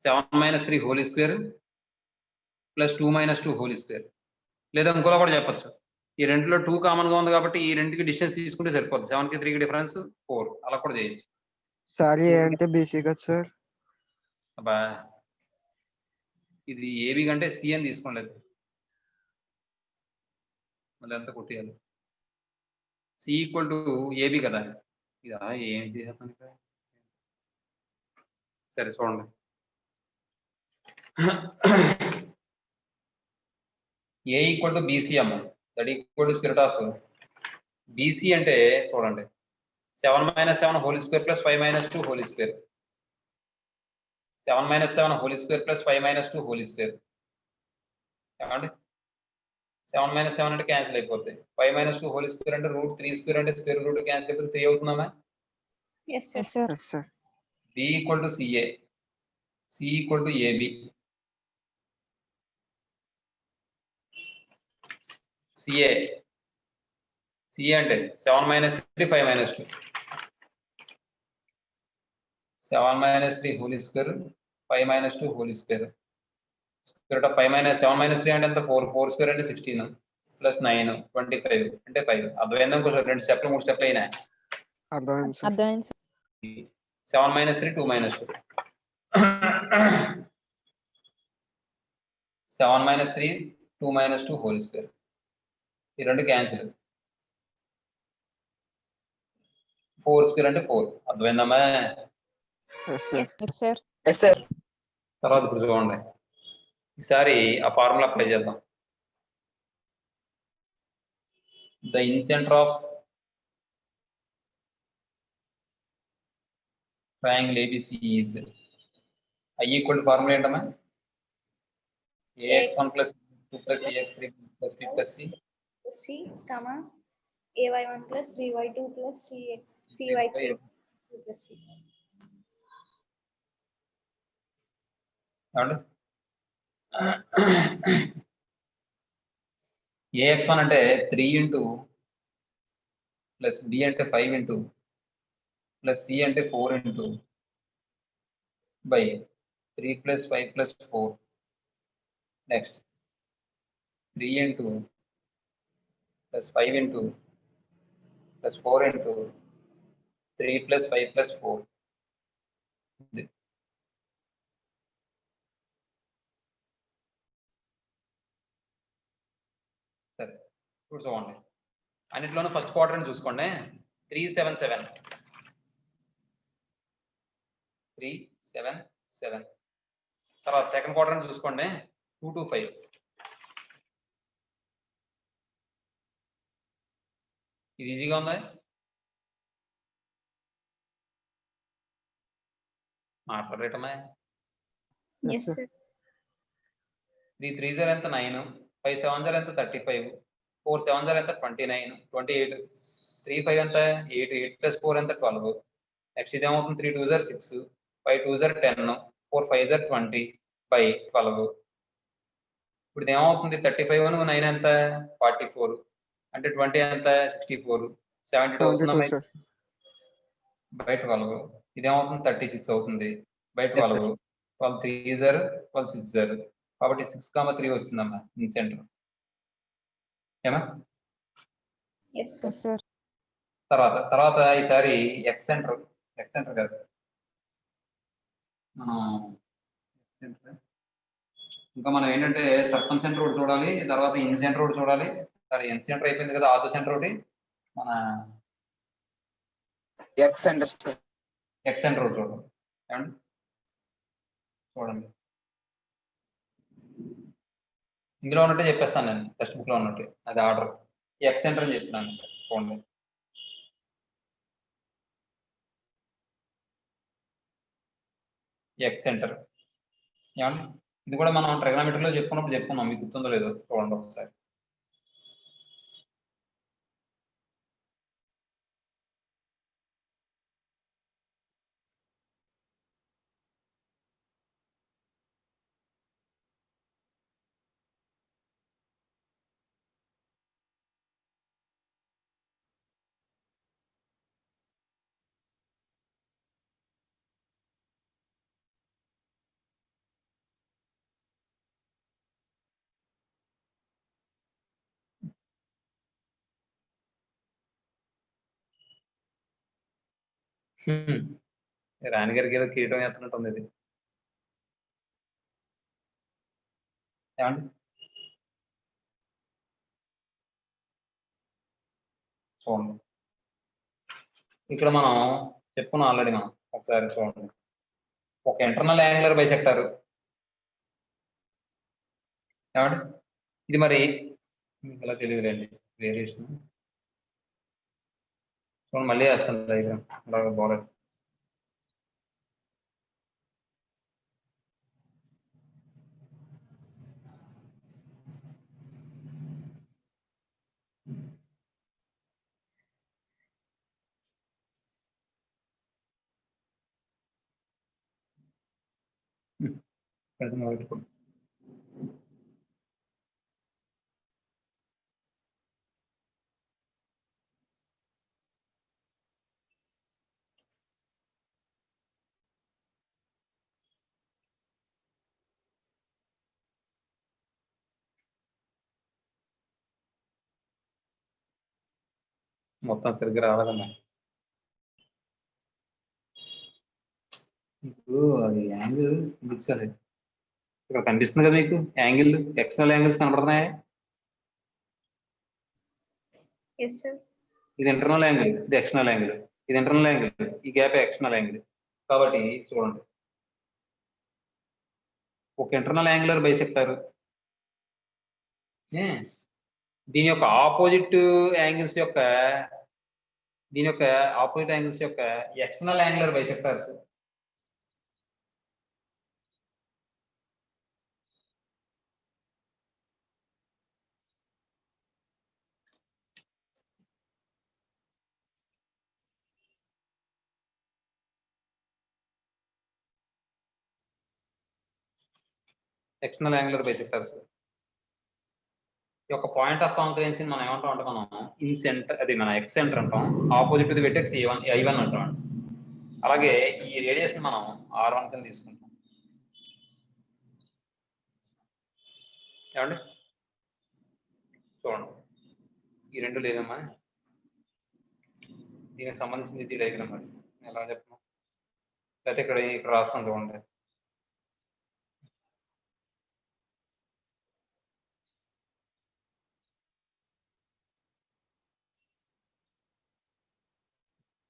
Speaker 1: 7 minus 3 whole square plus 2 minus 2 whole square. లేదా ఇంకోలా కూడా చెప్పచ్చు, ఈ రెండులో 2 కామన్ గా ఉంది కాబట్టి ఈ రెండుకి డిస్టెన్స్ తీసుకుంటే సరిపోతుంది. 7 కి 3 కి డిఫరెన్స్ 4, అలా కూడా చేయొచ్చు.
Speaker 4: సారీ ఏ అంటే BC కదా సార్?
Speaker 1: అబ్బా ఇది AB కంటే C అని తీసుకోలేదు, మళ్ళీ ఎంత కొట్టేయాలి? C ఈక్వల్ టు AB కదా. ఇదా ఏం చేసేస్తాను సరే చూడండి. A ఈక్వల్ టు BC అమ్మ, that equal to square root of BC అంటే చూడండి 7 - 7 whole square plus 5 - 2 whole square 7 - 7 whole square plus 5 - 2 whole square ఏమండి 7 - 7 అంటే క్యాన్సిల్ అయిపోతాయి 5 - 2 హోల్ స్క్వేర్ అంటే √3 స్క్వేర్ అంటే స్క్వేర్ రూట్ క్యాన్సిల్ అయిపోతే 3 అవుతుందమ్మా
Speaker 5: Yes, sir.
Speaker 3: Yes, sir.
Speaker 4: Yes, sir.
Speaker 1: B equal to CA C equal to AB CA CA అంటే 7 - 3 5 - 2 7 - 3 whole square 5 - 2 whole square square of 5 - 7 - 3 అంటే ఎంత 4 స్క్వేర్ అంటే 16 ప్లస్ 9 25 అంటే 5 అర్థమైందా ఇంకో 2 స్టెప్లు 3 స్టెప్లు అయినా
Speaker 4: అర్థమైంది సార్.
Speaker 3: అర్థమైంది సార్.
Speaker 1: 7 - 3 2 - 2 7 - 3 2 - 2 హోల్ స్క్వేర్ ఈ రెండు క్యాన్సిల్ 4 స్క్వేర్ అంటే 4 అర్థమైందమ్మా
Speaker 4: Yes, sir.
Speaker 3: Yes, sir.
Speaker 2: Yes, sir.
Speaker 1: తర్వాత ఇప్పుడు చూడండి ఈసారి ఆ ఫార్ములా అప్లై చేద్దాం the incenter of triangle ABC is I equal to formula ఏంటమ్మా ax1 + 2 + ax3 + b + c
Speaker 5: C, comma, AY1 plus BY2 plus CY3 plus C.
Speaker 1: ఏమండి ax1 అంటే 3 into plus b అంటే 5 ఇంటూ ప్లస్ c అంటే 4 into by 3 + 5 + 4 next 3 into plus 5 into plus 4 into 3 + 5 + 4 సరే ఇప్పుడు చూడండి అన్నిట్లోనూ first క్వార్టర్ని చూసుకోండి 377 377 తర్వాత సెకండ్ క్వార్టర్ని చూసుకోండి 225 ఇది ఈజీగా ఉందా మాట్లాడరేటమ్మా
Speaker 4: Yes,
Speaker 5: Yes,
Speaker 4: sir.
Speaker 5: sir.
Speaker 1: 3 3 0 ఎంత 9 5 7 0 ఎంత 35 4 7 0 ఎంత 29 28 3 5 ఎంత 8 8 + 4 ఎంత 12 నెక్స్ట్ ఇది ఏమవుతుంది 3 2 0 6 5 2 0 10 4 5 0 20 బై 12 ఇప్పుడు ఇది ఏమవుతుంది 35 9 ఎంత 44 అంటే 20 ఎంత 64 72 అవుతుందమ్మా
Speaker 4: 72, sir.
Speaker 1: బై 12 ఇది ఏమవుతుంది 36 అవుతుంది బై
Speaker 2: Yes, sir.
Speaker 1: 12 12 3 0 12 6 0 కాబట్టి 6, 3 వచ్చిందమ్మా ఇన్ సెంటర్ ఏమా
Speaker 5: Yes, sir.
Speaker 3: Yes, sir.
Speaker 1: తర్వాత ఈసారి ఎక్స్ సెంటర్ కాదు ఇంకా మనం ఏంటంటే సర్కమ్ సెంటర్ ఒకటి చూడాలి తర్వాత ఇన్ సెంటర్ ఒకటి చూడాలి సరే ఇన్ సెంటర్ అయిపోయింది కదా ఆటో సెంటర్ ఒకటి మన
Speaker 2: X and sir.
Speaker 1: X centre ఒకటి చూడాలి ఏమండి చూడండి ఇందులో ఉన్నట్టే చెప్పేస్తాను నేను టెక్స్ట్ బుక్ లో ఉన్నట్టు అది ఆర్డర్ ఎక్స్ సెంటర్ అని చెప్తున్నాను చూడండి ఎక్స్ సెంటర్ ఏమండి ఇది కూడా మనం ట్రిగ్నోమెట్రీలో చెప్పుకున్నాం మీకు గుర్తుందో లేదో చూడండి ఒకసారి రాణి గారికి ఏదో కిరీటం ఎత్తున్నట్టుంది ఇది ఏమండి చూడండి ఇక్కడ మనం చెప్పుకున్నాం ఆల్రెడీ మనం ఒకసారి చూడండి ఒక ఇంటర్నల్ యాంగులర్ బైసెక్టర్ ఏమండి ఇది మరి మీకు ఎలా తెలియదులేండి వేరియేషన్ చూడండి మళ్ళీ వేస్తాను డయాగ్రామ్ అలాగే బాగాలేదు. పెడుతున్నా. మొత్తం సరిగ్గా రాలేదమ్మా. ఇప్పుడు అది యాంగిల్ ఇచ్చారు ఇక్కడ కనిపిస్తుంది కదా మీకు యాంగిల్ ఎక్స్టర్నల్ యాంగిల్స్ కనపడుతున్నాయా?
Speaker 5: Yes sir.
Speaker 1: ఇది ఇంటర్నల్ యాంగిల్, ఇది ఎక్స్టర్నల్ యాంగిల్, ఇది ఇంటర్నల్ యాంగిల్, ఈ గ్యాప్ ఎక్స్టర్నల్ యాంగిల్. కాబట్టి చూడండి ఒక ఇంటర్నల్ యాంగులర్ బైసెక్టర్ దీని యొక్క ఆపోజిట్ యాంగిల్స్ యొక్క external angular bisectors external angular bisectors యొక్క పాయింట్ ఆఫ్ కాంకరెన్సీ మనం ఏమంటాం అంటే మనం ఇన్ సెంటర్, అది మన ఎక్స్ సెంటర్ అంటాం, ఆపోజిట్ ది వెర్టెక్స్ I1 అంటాం. అలాగే ఈ రేడియస్ మనం R1 కింద తీసుకుంటాం. ఏమండి చూడండి ఈ రెండు లేదమ్మా, దీనికి సంబంధించింది ఇది డయాగ్రామ్. మరి ఎలా చెప్పను, లేకపోతే ఇక్కడ రాస్తాను చూడండి.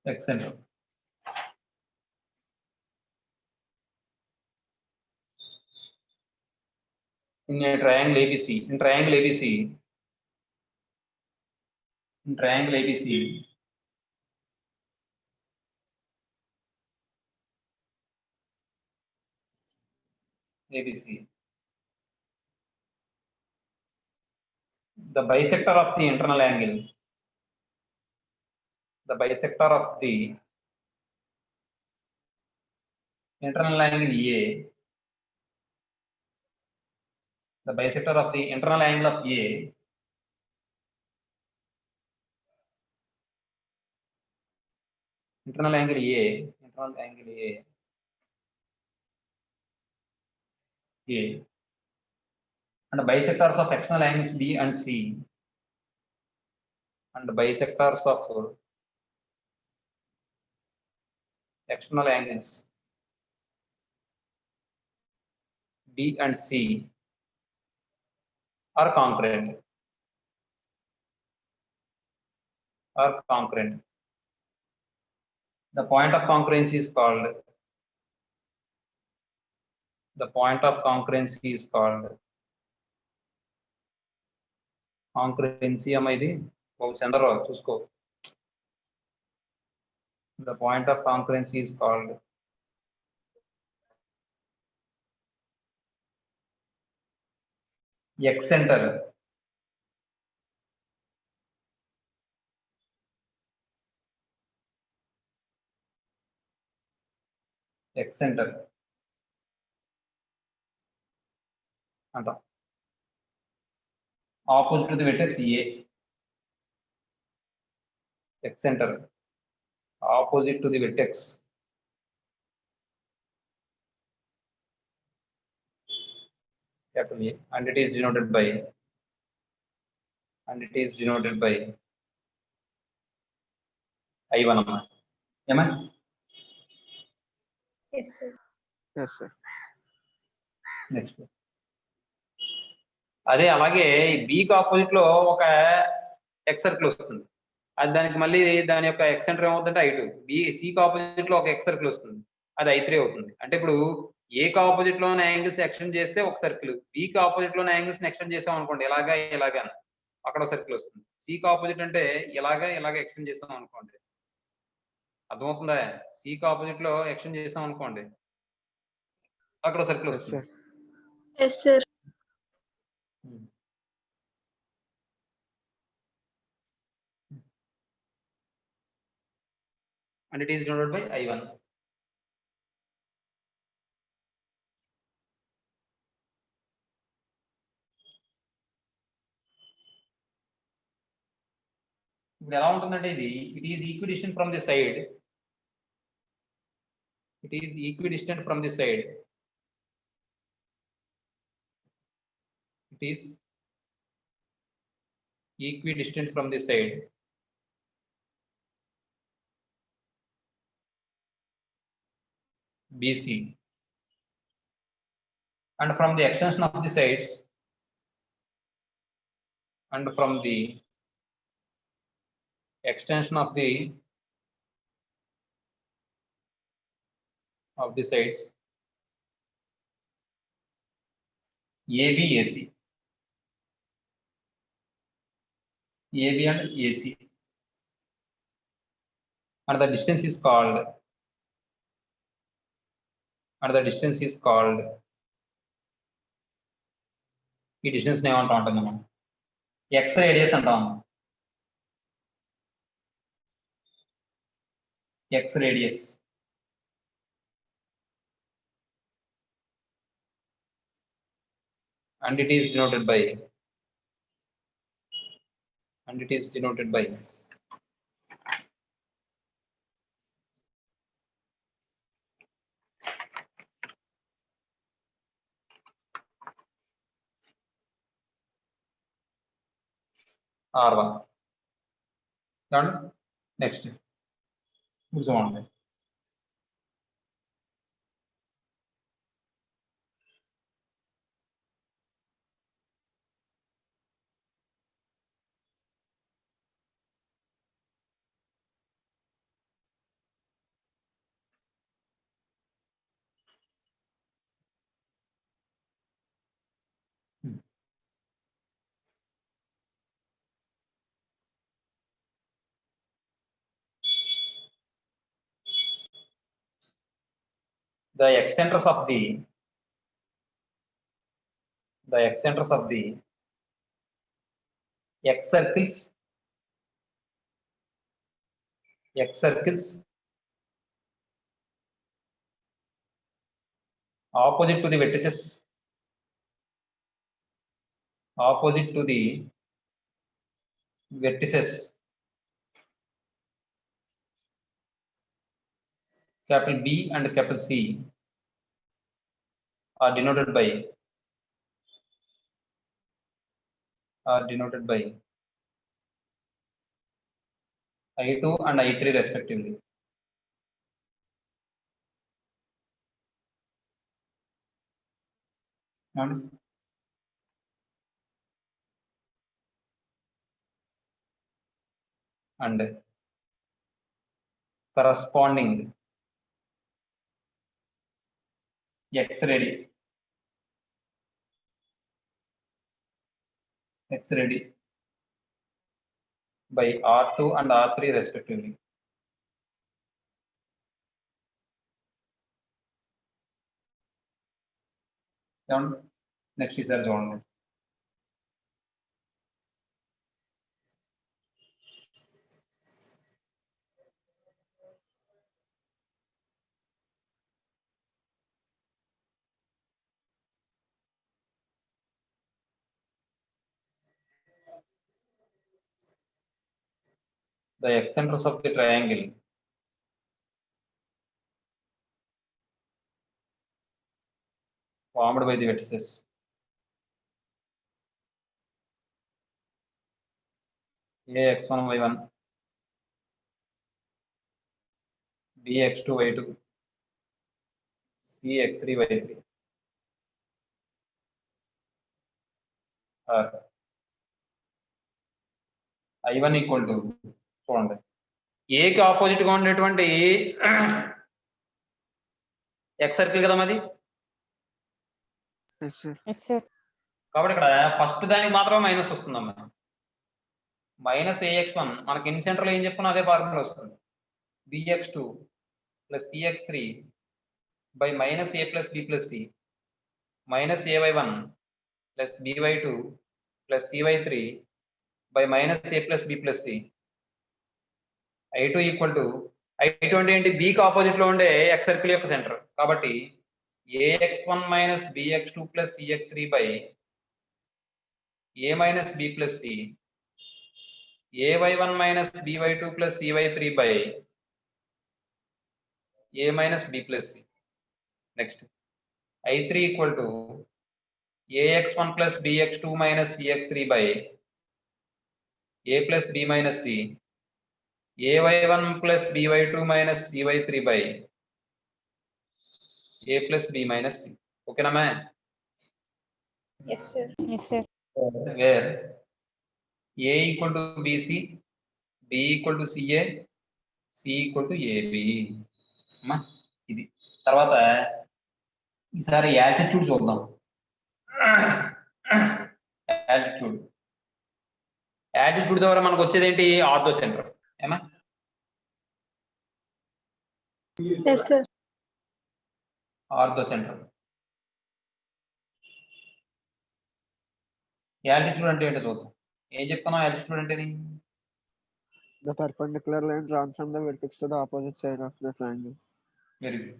Speaker 1: X center. In a triangle ABC, ABC, the bisector of the internal angle, the bisector of the internal angle A, the bisector of the internal angle of A internal angle A and the bisectors of external angles B and C and the bisectors of external angles B and C are concurrent. The point of concurrency is called concurrency అమ్మా ఇది ఒక centre చూసుకో. The point of concurrency is called X center. అంటాం. Opposite to the vertex A. X center. Opposite to the vertex capital A, and it is denoted by I1 అమ్మా. ఏమా?
Speaker 5: Yes sir.
Speaker 4: Yes sir.
Speaker 1: Next అదే అలాగే బికి opposite లో ఒక X circle వస్తుంది. అది దానికి మళ్ళీ దాని యొక్క ఎక్స్ సెంటర్ ఏమవుతుందంటే I2. సికి ఆపోజిట్ లో ఒక ఎక్స్ సర్కిల్ వస్తుంది, అది I3 అవుతుంది. అంటే ఇప్పుడు ఏకి ఆపోజిట్ లోనే యాంగిల్స్ ఎక్స్టెండ్ చేస్తే ఒక సర్కిల్, బికి ఆపోజిట్ లోనే యాంగిల్స్ ఎక్స్టెండ్ చేసాం అనుకోండి, ఇలాగా అక్కడ సర్కిల్ వస్తుంది. సికి ఆపోజిట్ అంటే ఇలాగా ఎక్స్టెండ్ చేసాం అనుకోండి, అర్థమవుతుందా? సికి ఆపోజిట్ లో ఎక్స్టెండ్ చేసాం అనుకోండి, అక్కడ సర్కిల్
Speaker 4: Yes,
Speaker 1: వస్తుంది.
Speaker 4: sir.
Speaker 5: Yes, sir.
Speaker 1: And it is denoted by I1. ఇప్పుడు ఎలా ఉంటుందంటే ఇది it is equidistant from the side, it is equidistant from the side, it is equidistant from the side BC, and from the extension of the sides, and from the extension of the sides AB AC, AB and AC, and the distance is called, ఈ distance ఏమంటా ఉంటుంది మనం X radius అంటాము. X radius and it is denoted by R1. Next చూడండి, the eccentrics of the x circles opposite to the vertices, capital B and capital C are denoted by I2 and I3 respectively. And corresponding x ready by R2 and R3 respectively. Next is చూడండి, the eccentrics of the triangle formed by the vertices AX1 Y1, BX2 Y2, CX3 Y3 are I1 equal to చూడండి, ఏకి opposite గా ఉండేటువంటి X circle కదా మాది.
Speaker 4: Yes, sir.
Speaker 3: Yes, sir.
Speaker 1: కాబట్టి ఇక్కడ first దానికి మాత్రమే మైనస్ వస్తుందమ్మా. -AX1 మనకి ఇన్ సెంటర్ లో ఏం చెప్పుకున్నా అదే ఫార్ములా వస్తుంది. bx2 plus cx3 by minus a plus b plus c minus ay1 plus by2 plus cy3 by minus a plus b plus c. I2 equal to I2 అంటే ఏంటి? b కి opposite లో ఉండే x సర్కిల్ యొక్క centre. కాబట్టి ax1 minus bx2 plus cx3 by a minus b plus c ay1 minus by2 plus cy3 by a minus b plus c. Next, I3 equal to ax1 plus bx2 minus cx3 by a plus b minus c ay1 plus by2 minus cy3 by a plus b minus c. Okay na ma?
Speaker 5: Yes, sir.
Speaker 3: Yes, sir.
Speaker 1: Where a equal to bc, b equal to ca, c equal to ab. అమ్మా ఇది తర్వాత ఈసారి altitude చూద్దాం. Altitude ద్వారా మనకు వచ్చేది ఏంటి? Ortho centre. ఏమా?
Speaker 5: Yes, sir.
Speaker 1: Ortho centre. Altitude అంటే ఏంటో చూద్దాం. ఏం చెప్తున్నావు యాల్టిట్యూడ్ అంటే?
Speaker 4: The perpendicular line drawn from the vertex to the opposite side of the triangle.
Speaker 1: Very good.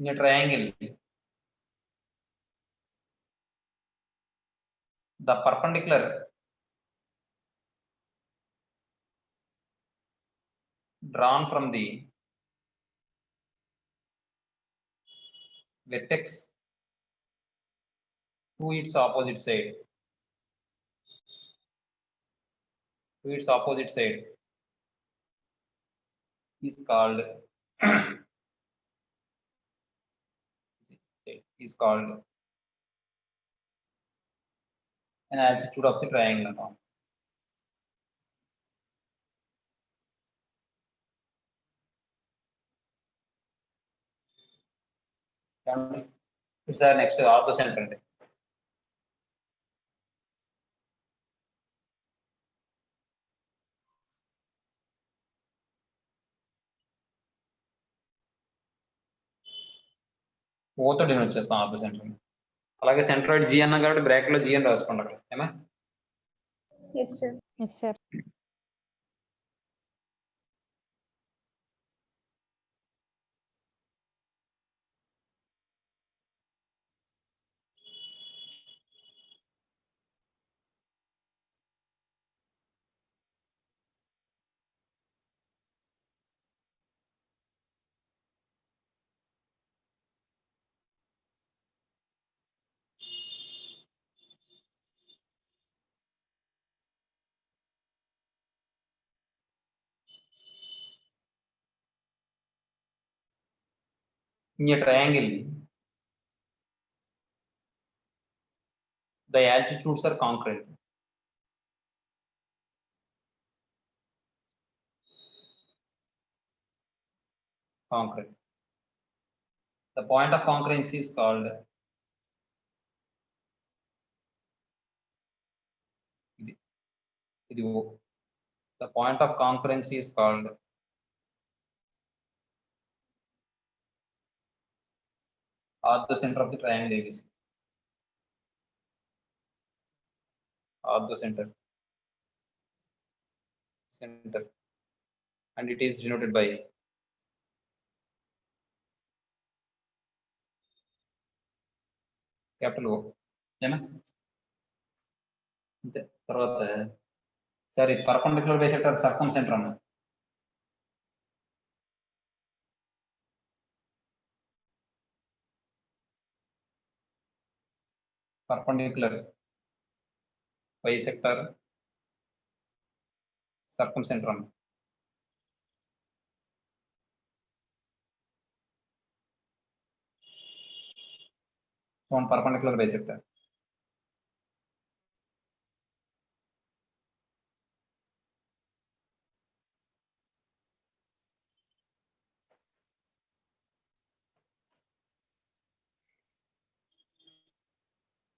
Speaker 1: In a triangle, the perpendicular drawn from the vertex to its opposite side is called an altitude of the triangle. It's our next ortho center. ఓతో denote చేస్తాం orthocentre. అలాగే centroid G అన్నా కాబట్టి bracket లో G అని రాసుకోండి అక్కడ. ఏమా?
Speaker 5: Yes, sir.
Speaker 3: Yes, sir.
Speaker 1: In a triangle, the altitudes are concurrent. The point of concurrency is called the point of concurrency is called ortho center of the triangle ABC. Ortho center, and it is denoted by capital O. ఏనా? అంతే. తర్వాత సరే perpendicular bisector సర్కమ్ centre అన్న. Perpendicular bisector సర్కమ్ centre అన్న. on perpendicular bisector.